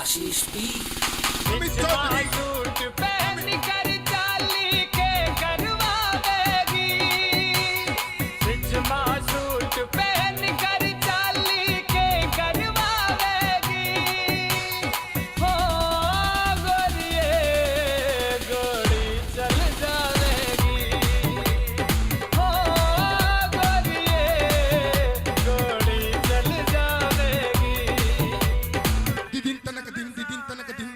आशीष P suit पहन कर चाली के करवावेगी, सिजमा सूट पहन कर चाली के करवावेगी। हो गोरिये गोरी चल जावेगी, हो गोरिये गोरी चल जावेगी। दिदिन तनक दिन दिदिन तनक दिन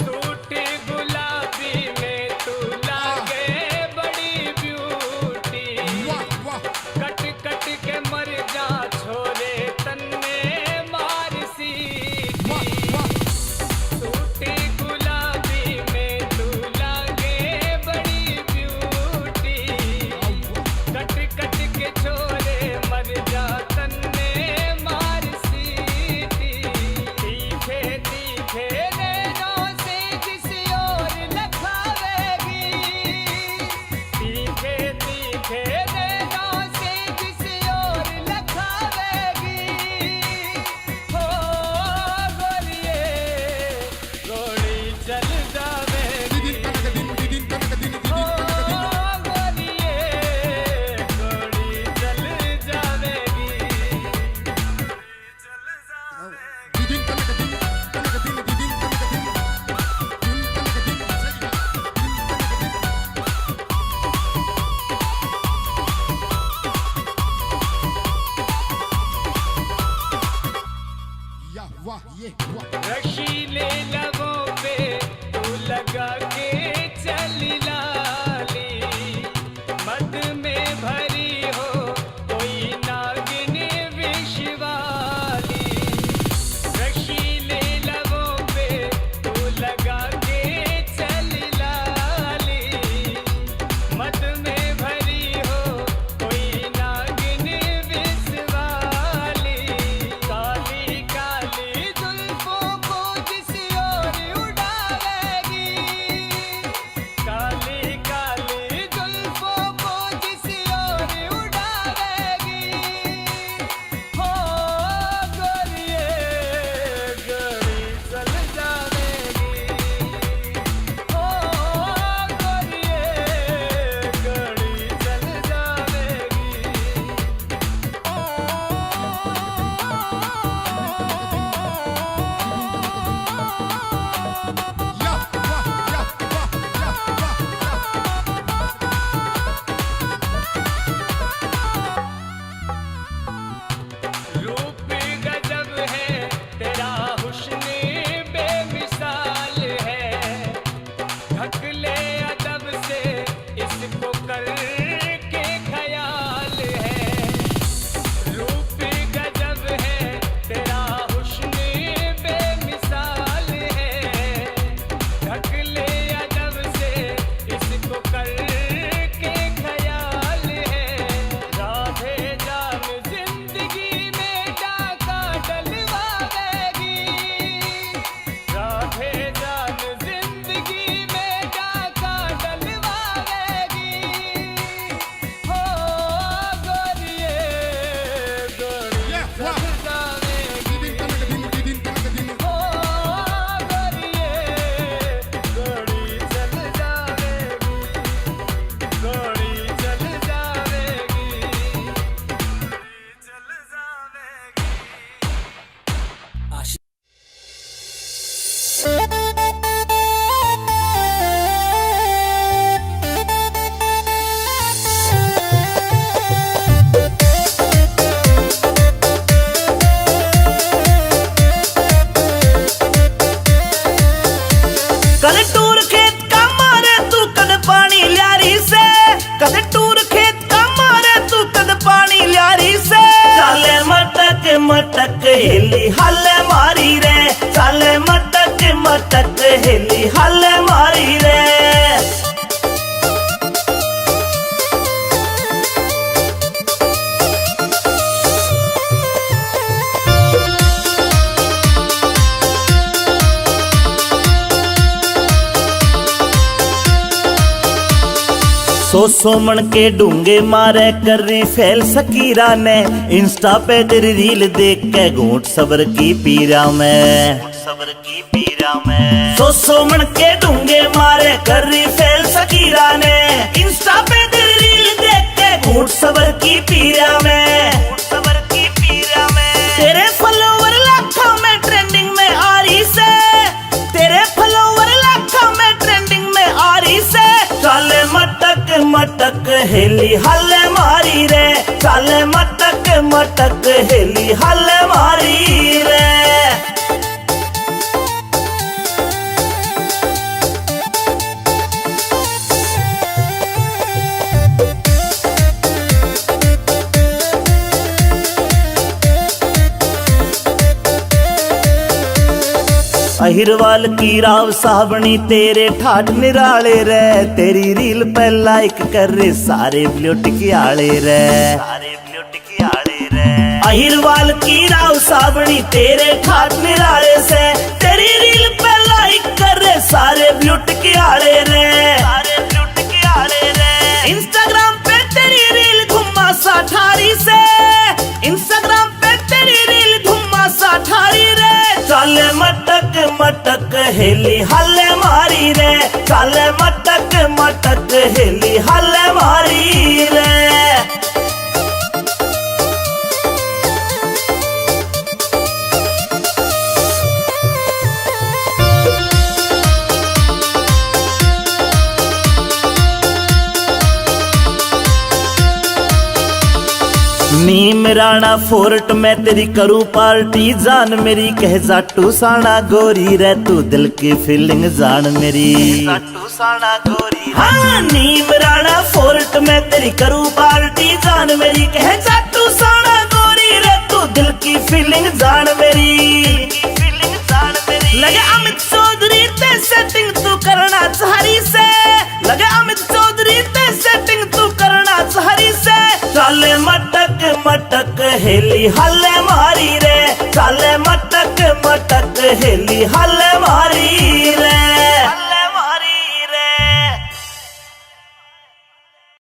सूट गुलाबी में तू लागे बड़ी ब्यूटी, कट कट के मर जा छोरे तन्ने मार सीटी। सूट गुलाबी में तू लागे बड़ी ब्यूटी, कट कट के छोरे मर जा तन्ने मार सीटी। तीखे तीखे नैनों से जिस ओर लखावेगी, तीखे तीखे नैनों से जिस ओर लखावेगी। हो गोरिये गोरी चल जावेगी, हो गोरिये गोरी चल जावेगी। रशीले लबों पे तू लगा के चली लाली, मद में भरी हो कोई नागिन विष वाली। रशीले लबों पे तू लगा के चली लाली, मद में भरी हो कोई नागिन विष वाली। काली काली जुल्फों को जिस ओर उड़ावेगी, काली काली जुल्फों को जिस ओर उड़ावेगी। हो गोरिये गोरी चल जावेगी, हो गोरिये गोरी चल जावेगी। रूप गजब है तेरा, हुस्न बेमिसाल है, ढक ले अदब से इसको कर के ख्याल है। रूप गजब है तेरा, हुस्न बेमिसाल है, ढक ले अदब से इसको कर के ख्याल है। राधे जान जिंदगी में डाका डलवावेगी, राधे जान जिंदगी में डाका डलवावेगी। हो गोरिये गोरी चल जावेगी, हो गोरिये गोरी चल जावेगी, गोरी चल जावेगी, चल जावेगी। आशीष कद टूर खेत का मारे तू कद पानी ल्यारी से, कद टूर खेत का मारे तू कद पानी ल्यारी से। चाले मटक मटक हिली हल मारी रे, चाले मटक मटक हिली हल मारी रे। सो मन के डूंगे मारे कर रही फैल सकीरा ने इंस्टा पे तेरी रील देख के घूंट सबर की पीरा में सो मन के डूंगे मारे कर रही फैल सकीरा ने इंस्टा पे तेरी रील देख के घूंट सबर की पीरा में तेरे फॉलोवर लाखों में ट्रेंडिंग में आ रही से तेरे फॉलोवर लाखों में ट्रेंडिंग में आ रही से चाले मटक मटक हेली हल्ले मारी रे चाले मटक मटक हेली हल्ले मारी रे अहिरवाल की राव सावणी तेरे ठाठ निराले रे तेरी रील पे लाइक कर रे सारे ब्लूटिक आले रे अहिरवाल की राव सावणी तेरे ठाठ निराले से तेरी रील पे लाइक कर रे सारे ब्लूटिक आले रे इंस्टाग्राम पे तेरी रील घुमा सा ठारी से इंस्टाग्राम पे तेरी रील घुमा सा ठारी रे चाले मटक मटक हेली हल्ले मारी रे चाले मटक मटक हेली हल्ले मारी रे नीम राणा फोर्ट में तेरी करूं पार्टी जान मेरी कह जाटू साना गोरी रे तू दिल की फीलिंग जान मेरी हाँ नीम राणा फोर्ट में तेरी करूं पार्टी जान मेरी कह जाटू साना गोरी रे तू दिल की फीलिंग जान मेरी लगे अमित चौधरी ते सेटिंग तू करना चाहरी से लगे अमित चौधरी ते सेटिंग तू करना चाहरी से चाले मटक मटक हेली हल्ले मारी रे चाले मटक मटक हेली हल्ले मारी रे